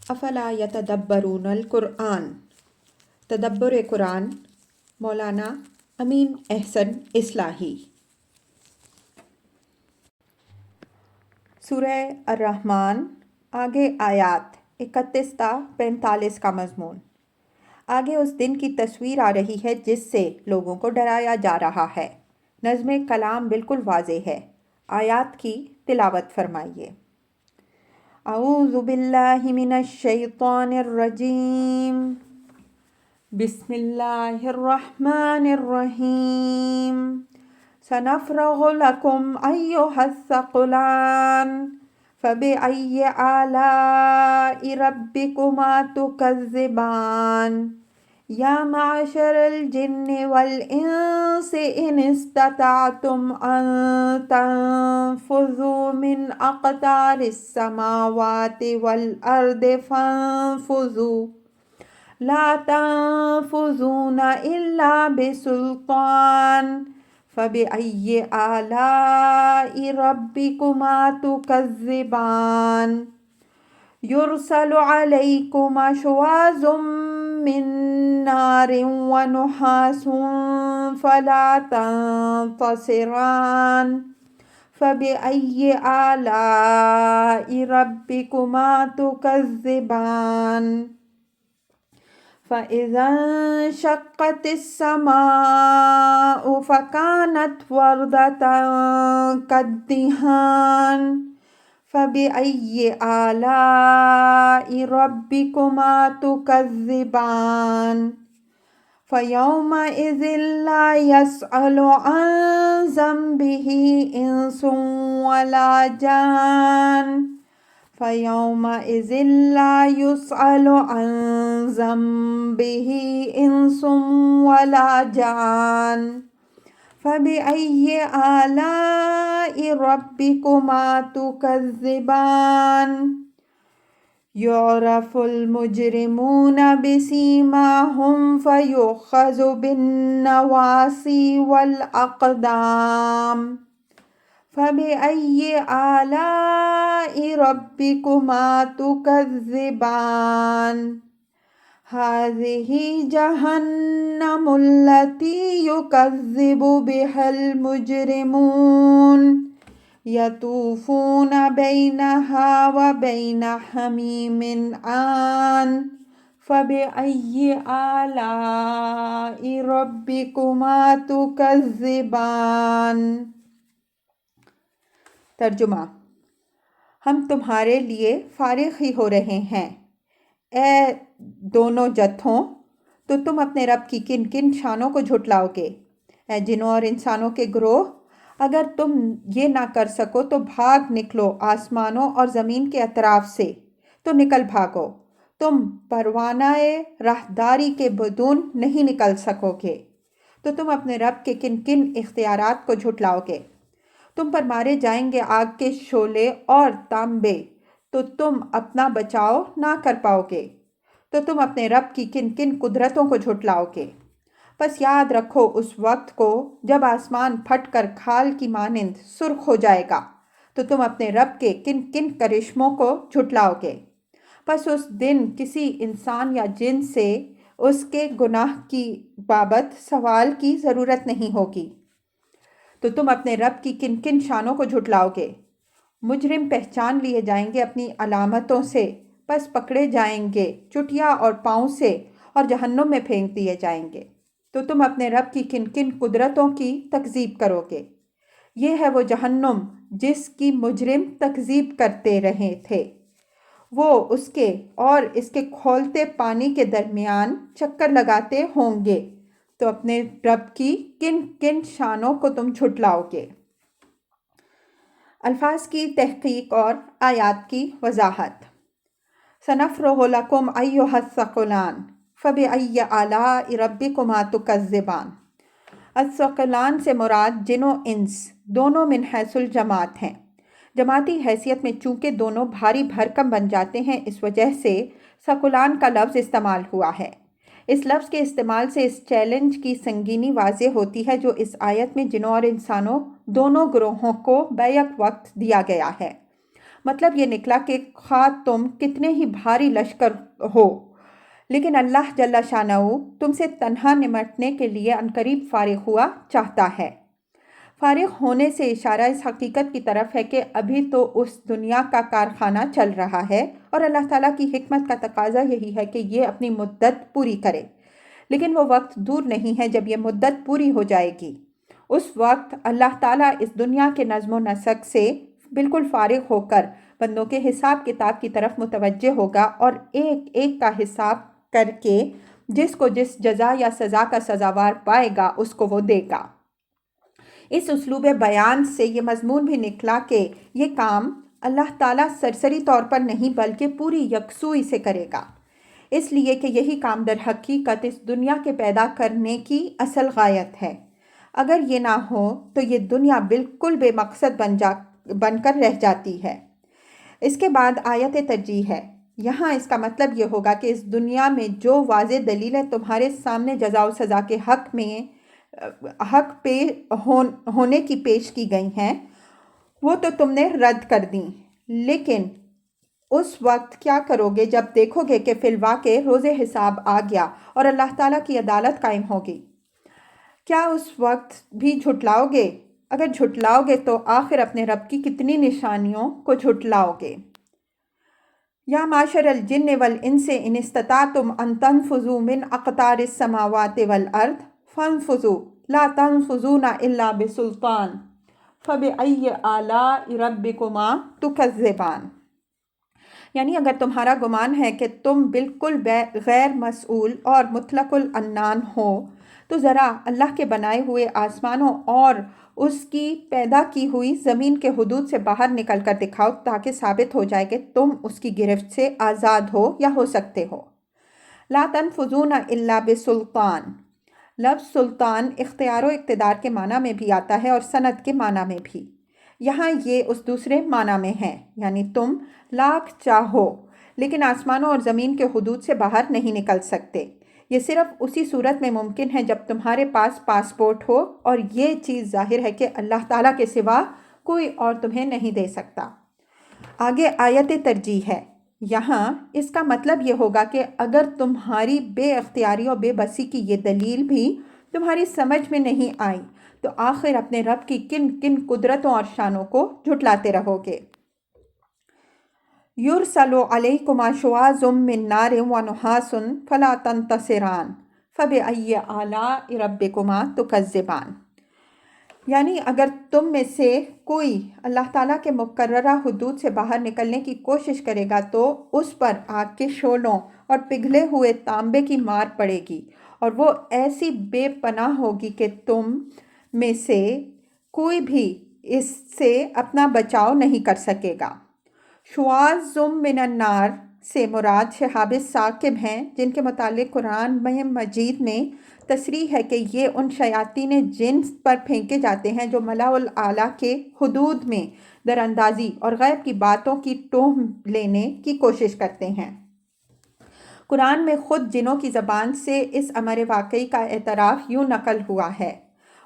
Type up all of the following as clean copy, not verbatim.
افلا یتدبرون القرآن، تدبر قرآن، مولانا امین احسن اصلاحی۔ سورہ الرحمن، آگے آیات 31 تا 45 کا مضمون۔ آگے اس دن کی تصویر آ رہی ہے جس سے لوگوں کو ڈرایا جا رہا ہے۔ نظم کلام بالکل واضح ہے۔ آیات کی تلاوت فرمائیے۔ اعوذ باللہ من الشیطان الرجیم، بسم اللہ الرحمن الرحیم۔ سنفرغ لکم ایہا الثقلان فبأی آلاء ربکما تکذبان۔ یا معشر الجن والانس ان استطعتم ان تنفذوا من اقطار السماوات والارض فانفذوا لا تنفذون الا بسلطان فبأي آلاء ربكما تكذبان۔ يرسل عليكما شواظ من نار ونحاس فلا تنتصران فبأي آلاء ربكما تكذبان۔ فإذا انشقت السماء فكانت وردة كالدهان فبأي آلاء ربكما تكذبان۔ فيومئذ لا يسأل عن ذنبه إنس ولا جان فيومئذ لا يسأل عن ذنبه إنس ولا جان فبأي آلاء ربكما تكذبان۔ يعرف المجرمون بسيماهم فيؤخذ بالنواصي والأقدام فبأي آلاء ربكما تكذبان۔ هذه جهنم التي يكذب بها المجرمون يطوفون بينها وبين حميم آن فبأي آلاء ربكما تكذبان۔ ترجمہ: ہم تمہارے لیے فارغ ہی ہو رہے ہیں، اے دونوں جتھوں، تو تم اپنے رب کی کن کن شانوں کو جھٹلاؤ گے؟ اے جنوں اور انسانوں کے گروہ، اگر تم یہ نہ کر سکو تو بھاگ نکلو آسمانوں اور زمین کے اطراف سے، تو نکل بھاگو۔ تم پروانہ راہداری کے بدون نہیں نکل سکو گے، تو تم اپنے رب کے کن کن اختیارات کو جھٹلاؤ گے؟ تم پر مارے جائیں گے آگ کے شعلے اور تانبے، تو تم اپنا بچاؤ نہ کر پاؤ گے، تو تم اپنے رب کی کن کن قدرتوں کو جھٹلاؤ گے؟ پس یاد رکھو اس وقت کو جب آسمان پھٹ کر کھال کی مانند سرخ ہو جائے گا، تو تم اپنے رب کے کن کن کرشموں کو جھٹلاؤ گے۔ پس اس دن کسی انسان یا جن سے اس کے گناہ کی بابت سوال کی ضرورت نہیں ہوگی، تو تم اپنے رب کی کن کن شانوں کو جھٹلاؤ گے؟ مجرم پہچان لیے جائیں گے اپنی علامتوں سے، پس پکڑے جائیں گے چٹیا اور پاؤں سے اور جہنم میں پھینک دیے جائیں گے، تو تم اپنے رب کی کن کن قدرتوں کی تکذیب کرو گے؟ یہ ہے وہ جہنم جس کی مجرم تکذیب کرتے رہے تھے، وہ اس کے اور اس کے کھولتے پانی کے درمیان چکر لگاتے ہوں گے، تو اپنے رب کی کن کن شانوں کو تم جھٹلاؤ گے؟ الفاظ کی تحقیق اور آیات کی وضاحت۔ سنفرغ لکم ایہا الثقلان فبأی آلاء ربکما تکذبان۔ الثقلان سے مراد جن و انس دونوں من حیث الجماعت ہیں۔ جماعتی حیثیت میں چونکہ دونوں بھاری بھرکم بن جاتے ہیں، اس وجہ سے ثقلان کا لفظ استعمال ہوا ہے۔ اس لفظ کے استعمال سے اس چیلنج کی سنگینی واضح ہوتی ہے جو اس آیت میں جنوں اور انسانوں دونوں گروہوں کو بیک وقت دیا گیا ہے۔ مطلب یہ نکلا کہ خواہ تم کتنے ہی بھاری لشکر ہو، لیکن اللہ جل شانہ تم سے تنہا نمٹنے کے لیے عنقریب فارغ ہوا چاہتا ہے۔ فارغ ہونے سے اشارہ اس حقیقت کی طرف ہے کہ ابھی تو اس دنیا کا کارخانہ چل رہا ہے اور اللہ تعالیٰ کی حکمت کا تقاضا یہی ہے کہ یہ اپنی مدت پوری کرے، لیکن وہ وقت دور نہیں ہے جب یہ مدت پوری ہو جائے گی۔ اس وقت اللہ تعالیٰ اس دنیا کے نظم و نسق سے بالکل فارغ ہو کر بندوں کے حساب کتاب کی طرف متوجہ ہوگا اور ایک ایک کا حساب کر کے جس کو جس جزا یا سزا کا سزاوار پائے گا اس کو وہ دے گا۔ اس اسلوب بیان سے یہ مضمون بھی نکلا کہ یہ کام اللہ تعالیٰ سرسری طور پر نہیں بلکہ پوری یکسوئی سے کرے گا، اس لیے کہ یہی کام در حقیقت اس دنیا کے پیدا کرنے کی اصل غایت ہے۔ اگر یہ نہ ہو تو یہ دنیا بالکل بے مقصد بن کر رہ جاتی ہے۔ اس کے بعد آیت ترجیح ہے۔ یہاں اس کا مطلب یہ ہوگا کہ اس دنیا میں جو واضح دلیلیں تمہارے سامنے جزا و سزا کے حق پہ ہونے کی پیش کی گئی ہیں وہ تو تم نے رد کر دیں، لیکن اس وقت کیا کرو گے جب دیکھو گے کہ فی الواقع روز حساب آ گیا اور اللہ تعالیٰ کی عدالت قائم ہوگی؟ کیا اس وقت بھی جھٹلاؤ گے؟ اگر جھٹلاؤ گے تو آخر اپنے رب کی کتنی نشانیوں کو جھٹلاؤ گے۔ یا معاشر الجن والانس ان استطعتم ان تنفذوا من اقطار السماوات والارض فانفذوا لا تنفذون الا بسلطان فبأي آلاء ربكما تكذبان۔ یعنی اگر تمہارا گمان ہے کہ تم بالکل غیر مسئول اور مطلق العنان ہو تو ذرا اللہ کے بنائے ہوئے آسمانوں اور اس کی پیدا کی ہوئی زمین کے حدود سے باہر نکل کر دکھاؤ تاکہ ثابت ہو جائے کہ تم اس کی گرفت سے آزاد ہو یا ہو سکتے ہو۔ لا تنفذون الا بسلطان، لفظ سلطان اختیار و اقتدار کے معنی میں بھی آتا ہے اور سند کے معنی میں بھی۔ یہاں یہ اس دوسرے معنی میں ہے، یعنی تم لاکھ چاہو لیکن آسمانوں اور زمین کے حدود سے باہر نہیں نکل سکتے۔ یہ صرف اسی صورت میں ممکن ہے جب تمہارے پاس پاسپورٹ ہو اور یہ چیز ظاہر ہے کہ اللہ تعالیٰ کے سوا کوئی اور تمہیں نہیں دے سکتا۔ آگے آیت ترجیح ہے۔ یہاں اس کا مطلب یہ ہوگا کہ اگر تمہاری بے اختیاری اور بے بسی کی یہ دلیل بھی تمہاری سمجھ میں نہیں آئی تو آخر اپنے رب کی کن کن قدرتوں اور شانوں کو جھٹلاتے رہو گے۔ یرسل علیکما شواظ من نار ونحاس فلا تنتصران فبأی آلاء ربکما تکذبان۔ یعنی اگر تم میں سے کوئی اللہ تعالیٰ کے مقررہ حدود سے باہر نکلنے کی کوشش کرے گا تو اس پر آگ کے شعلوں اور پگھلے ہوئے تانبے کی مار پڑے گی اور وہ ایسی بے پناہ ہوگی کہ تم میں سے کوئی بھی اس سے اپنا بچاؤ نہیں کر سکے گا۔ شواظ من النار سے مراد شہاب ثاقب ہیں، جن کے متعلق قرآن مجید میں تصریح ہے کہ یہ ان شیاطین جن پر پھینکے جاتے ہیں جو ملا الاعلیٰ کے حدود میں در اندازی اور غیب کی باتوں کی ٹوہ لینے کی کوشش کرتے ہیں۔ قرآن میں خود جنوں کی زبان سے اس امر واقعی کا اعتراف یوں نقل ہوا ہے: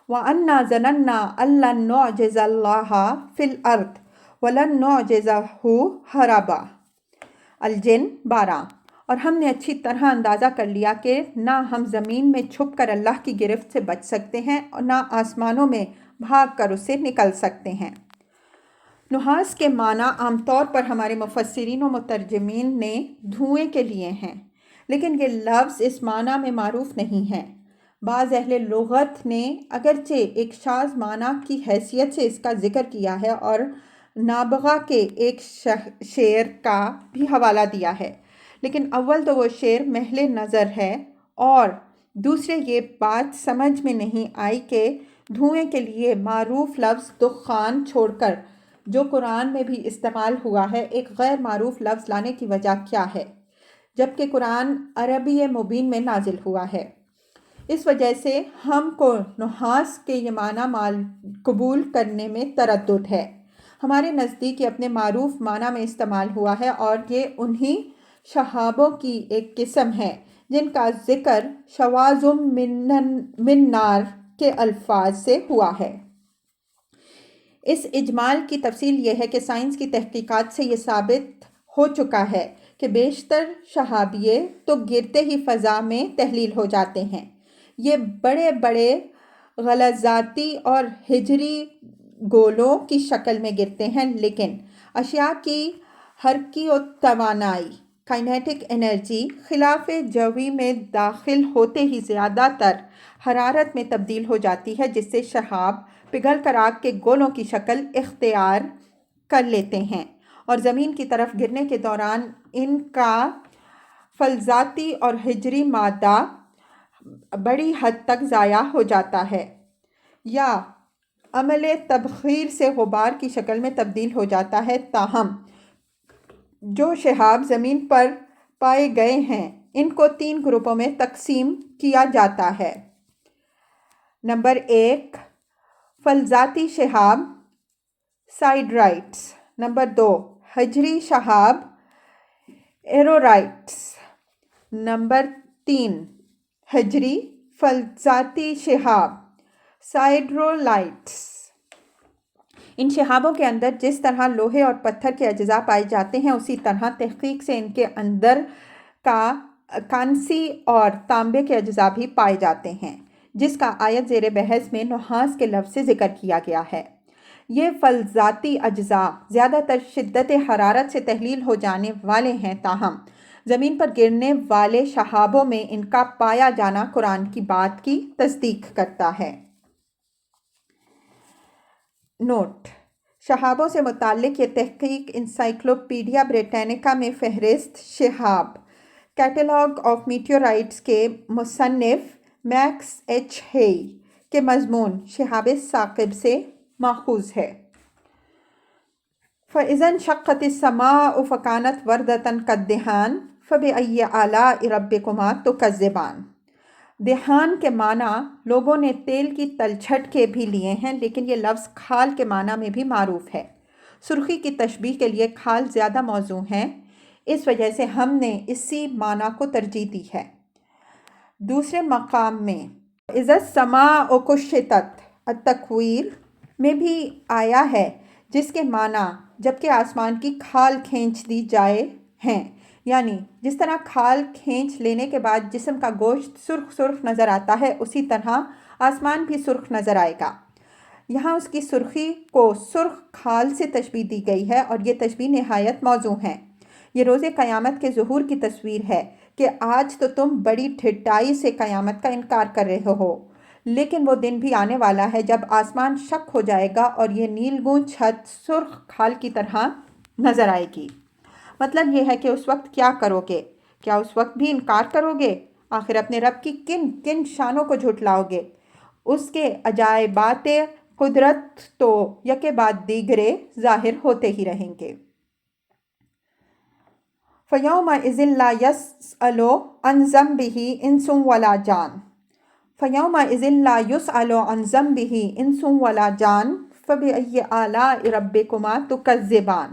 وَأَنَّا ظَنَنَّا أَن لَّن نُّعْجِزَ اللَّهَ فِي الْأَرْضِ وَلَن نُّعْجِزَهُ هَرَبًا۔ الجن 12۔ اور ہم نے اچھی طرح اندازہ کر لیا کہ نہ ہم زمین میں چھپ کر اللہ کی گرفت سے بچ سکتے ہیں اور نہ آسمانوں میں بھاگ کر اس سے نکل سکتے ہیں۔ نحاس کے معنی عام طور پر ہمارے مفسرین و مترجمین نے دھوئیں کے لیے ہیں، لیکن یہ لفظ اس معنی میں معروف نہیں ہے۔ بعض اہل لغت نے اگرچہ ایک شاذ معنی کی حیثیت سے اس کا ذکر کیا ہے اور نابغہ کے ایک شعر کا بھی حوالہ دیا ہے، لیکن اول تو وہ شعر محل نظر ہے اور دوسرے یہ بات سمجھ میں نہیں آئی کہ دھوئیں کے لیے معروف لفظ دخان چھوڑ کر جو قرآن میں بھی استعمال ہوا ہے ایک غیر معروف لفظ لانے کی وجہ کیا ہے، جبکہ قرآن عربی مبین میں نازل ہوا ہے۔ اس وجہ سے ہم کو نحاس کے یہ معنی قبول کرنے میں تردد ہے۔ ہمارے نزدیک یہ اپنے معروف معنی میں استعمال ہوا ہے اور یہ انہی شہابوں کی ایک قسم ہے جن کا ذکر شواظ من نار کے الفاظ سے ہوا ہے۔ اس اجمال کی تفصیل یہ ہے کہ سائنس کی تحقیقات سے یہ ثابت ہو چکا ہے کہ بیشتر شہابیے تو گرتے ہی فضا میں تحلیل ہو جاتے ہیں۔ یہ بڑے بڑے غلظاتی اور ہجری گولوں کی شکل میں گرتے ہیں، لیکن اشیاء کی حرکی و توانائی کائنیٹک انرجی خلاف جوی میں داخل ہوتے ہی زیادہ تر حرارت میں تبدیل ہو جاتی ہے، جس سے شہاب پگھل کر آگ کے گولوں کی شکل اختیار کر لیتے ہیں اور زمین کی طرف گرنے کے دوران ان کا فلزاتی اور حجری مادہ بڑی حد تک ضائع ہو جاتا ہے یا عمل تبخیر سے غبار کی شکل میں تبدیل ہو جاتا ہے۔ تاہم جو شہاب زمین پر پائے گئے ہیں ان کو 3 گروپوں میں تقسیم کیا جاتا ہے۔ نمبر 1، فلزاتی شہاب سائیڈرائٹس۔ نمبر 2، حجری شہاب ایرورائٹس۔ نمبر 3، حجری فلزاتی شہاب سائیڈرولائٹس۔ ان شہابوں کے اندر جس طرح لوہے اور پتھر کے اجزاء پائے جاتے ہیں، اسی طرح تحقیق سے ان کے اندر کانسی اور تانبے کے اجزاء بھی پائے جاتے ہیں، جس کا آیت زیر بحث میں نحاس کے لفظ سے ذکر کیا گیا ہے۔ یہ فلزاتی اجزاء زیادہ تر شدت حرارت سے تحلیل ہو جانے والے ہیں، تاہم زمین پر گرنے والے شہابوں میں ان کا پایا جانا قرآن کی بات کی تصدیق کرتا ہے۔ نوٹ: شہابوں سے متعلق یہ تحقیق انسائکلوپیڈیا بریٹینیکا میں فہرست شہاب کیٹلاگ آف میٹیورائٹس کے مصنف میکس ایچ ہیئی کے مضمون شہاب ثاقب سے ماخوذ ہے۔ فَإِذَا انشَقَّتِ السَّمَاءُ فَكَانَتْ وَرْدَةً كَالدِّهَانِ فَبِأَيِّ آلَاءِ رَبِّكُمَا تُكَذِّبَانِ۔ دہان کے معنی لوگوں نے تیل کی تلچھٹ کے بھی لیے ہیں، لیکن یہ لفظ کھال کے معنی میں بھی معروف ہے۔ سرخی کی تشبیہ کے لیے کھال زیادہ موزوں ہے، اس وجہ سے ہم نے اسی معنی کو ترجیح دی ہے۔ دوسرے مقام میں اِذَا السَّمَاءُ كُشِّطَتْ التَّكْوِيرُ میں بھی آیا ہے، جس کے معنی جبکہ آسمان کی کھال کھینچ دی جائے ہیں، یعنی جس طرح کھال کھینچ لینے کے بعد جسم کا گوشت سرخ سرخ نظر آتا ہے، اسی طرح آسمان بھی سرخ نظر آئے گا۔ یہاں اس کی سرخی کو سرخ کھال سے تشبیہ دی گئی ہے اور یہ تشبیہ نہایت موزوں ہے۔ یہ روز قیامت کے ظہور کی تصویر ہے کہ آج تو تم بڑی ڈھٹائی سے قیامت کا انکار کر رہے ہو، لیکن وہ دن بھی آنے والا ہے جب آسمان شق ہو جائے گا اور یہ نیلگوں چھت سرخ کھال کی طرح نظر آئے گی۔ مطلب یہ ہے کہ اس وقت کیا کرو گے؟ کیا اس وقت بھی انکار کرو گے؟ آخر اپنے رب کی کن کن شانوں کو جھٹلاؤ گے؟ اس کے عجائبات قدرت تو یکے بعد دیگرے ظاہر ہوتے ہی رہیں گے۔ فَيَوْمَئِذٍ لَا يُسْأَلُ عَنْ ذَنبِهِ إِنسٌ وَلَا جَانٌ فَيَوْمَئِذٍ لَا يُسْأَلُ عَنْ ذَنبِهِ إِنسٌ وَلَا جَانٌ فَبِأَيِّ آلَاءِ رَبِّكُمَا تُكَذِّبَانِ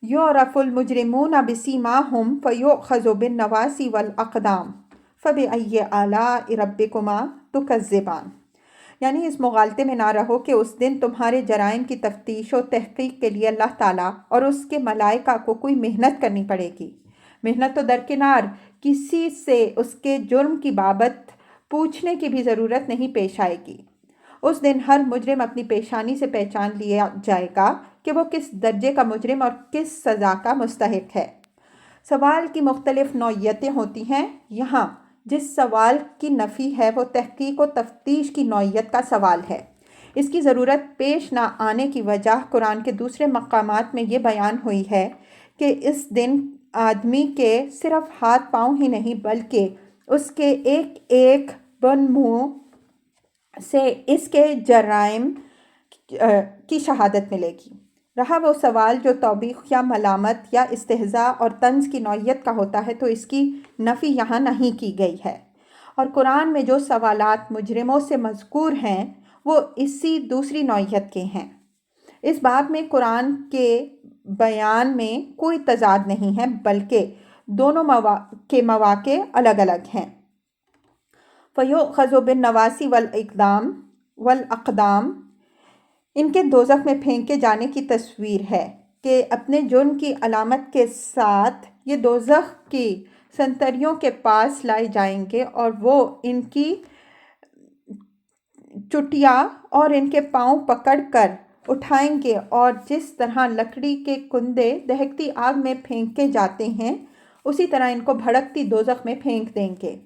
يُعْرَفُ الْمُجْرِمُونَ بِسِيمَاهُمْ فَيُؤْخَذُ بِالنَّوَاصِي وَالْأَقْدَامِ فَبِأَيِّ آلَاءِ رَبِّكُمَا تُكَذِّبَانِ۔ یعنی اس مغالطے میں نہ رہو کہ اس دن تمہارے جرائم کی تفتیش و تحقیق کے لیے اللہ تعالیٰ اور اس کے ملائکہ کو کوئی محنت کرنی پڑے گی۔ محنت تو درکنار، کسی سے اس کے جرم کی بابت پوچھنے کی بھی ضرورت نہیں پیش آئے گی۔ اس دن ہر مجرم اپنی پیشانی سے پہچان لیا جائے گا کہ وہ کس درجے کا مجرم اور کس سزا کا مستحق ہے۔ سوال کی مختلف نوعیتیں ہوتی ہیں۔ یہاں جس سوال کی نفی ہے وہ تحقیق و تفتیش کی نوعیت کا سوال ہے۔ اس کی ضرورت پیش نہ آنے کی وجہ قرآن کے دوسرے مقامات میں یہ بیان ہوئی ہے کہ اس دن آدمی کے صرف ہاتھ پاؤں ہی نہیں بلکہ اس کے ایک ایک بن منہ سے اس کے جرائم کی شہادت ملے گی۔ رہا وہ سوال جو توبیخ یا ملامت یا استہزاء اور طنز کی نوعیت کا ہوتا ہے تو اس کی نفی یہاں نہیں کی گئی ہے، اور قرآن میں جو سوالات مجرموں سے مذکور ہیں وہ اسی دوسری نوعیت کے ہیں۔ اس باب میں قرآن کے بیان میں کوئی تضاد نہیں ہے بلکہ دونوں کے مواقع الگ الگ ہیں۔ فَيُؤْخَذُ بِالنَّوَاصِي وَالْأَقْدَامِ ان کے دوزخ میں پھینکے جانے کی تصویر ہے کہ اپنے جرم کی علامت کے ساتھ یہ دوزخ کی سنتریوں کے پاس لائے جائیں گے اور وہ ان کی چٹیا اور ان کے پاؤں پکڑ کر اٹھائیں گے، اور جس طرح لکڑی کے کندے دہکتی آگ میں پھینکے جاتے ہیں اسی طرح ان کو بھڑکتی دوزخ میں پھینک دیں گے۔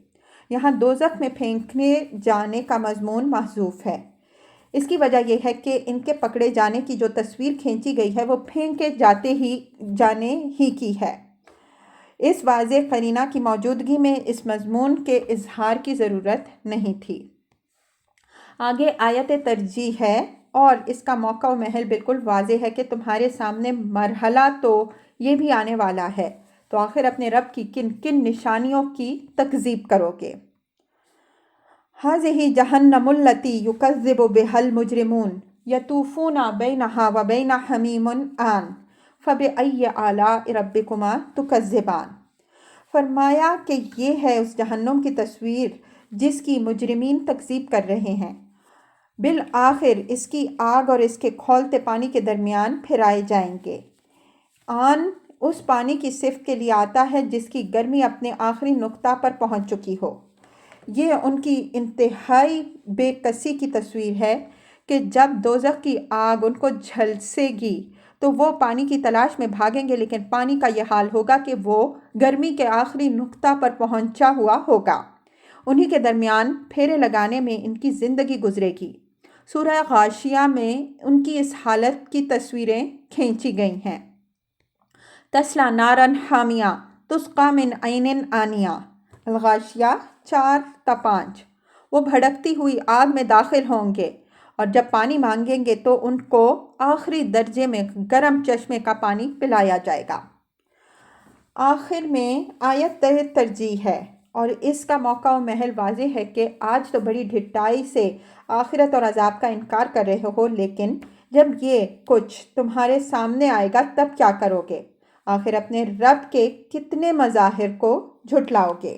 یہاں دوزخ میں پھینکنے جانے کا مضمون محذوف ہے۔ اس کی وجہ یہ ہے کہ ان کے پکڑے جانے کی جو تصویر کھینچی گئی ہے وہ پھینکے جانے ہی کی ہے۔ اس واضح قرینہ کی موجودگی میں اس مضمون کے اظہار کی ضرورت نہیں تھی۔ آگے آیت ترجیح ہے اور اس کا موقع و محل بالکل واضح ہے کہ تمہارے سامنے مرحلہ تو یہ بھی آنے والا ہے، تو آخر اپنے رب کی کن کن نشانیوں کی تکذیب کرو گے۔ هذه جہنم التی یکذب بها المجرمون یطوفون بینہا و بین حمیم آن فبأی آلاء ربکما تکذبان۔ فرمایا کہ یہ ہے اس جہنم کی تصویر جس کی مجرمین تکذیب کر رہے ہیں۔ بالآخر اس کی آگ اور اس کے کھولتے پانی کے درمیان پھرائے جائیں گے۔ آن اس پانی کی صفت کے لیے آتا ہے جس کی گرمی اپنے آخری نقطہ پر پہنچ چکی ہو۔ یہ ان کی انتہائی بے کسی کی تصویر ہے کہ جب دوزخ کی آگ ان کو جھلسے گی تو وہ پانی کی تلاش میں بھاگیں گے، لیکن پانی کا یہ حال ہوگا کہ وہ گرمی کے آخری نقطہ پر پہنچا ہوا ہوگا۔ انہی کے درمیان پھیرے لگانے میں ان کی زندگی گزرے گی۔ سورہ غاشیہ میں ان کی اس حالت کی تصویریں کھینچی گئی ہیں۔ تسلا نارن حامیہ تسقی من عین آنیہ، الغاشیہ 4-5۔ وہ بھڑکتی ہوئی آگ میں داخل ہوں گے اور جب پانی مانگیں گے تو ان کو آخری درجے میں گرم چشمے کا پانی پلایا جائے گا۔ آخر میں آیت ترجیح ہے اور اس کا موقع و محل واضح ہے کہ آج تو بڑی ڈھٹائی سے آخرت اور عذاب کا انکار کر رہے ہو، لیکن جب یہ کچھ تمہارے سامنے آئے گا تب کیا کرو گے؟ آخر اپنے رب کے کتنے مظاہر کو جھٹلاؤ گے؟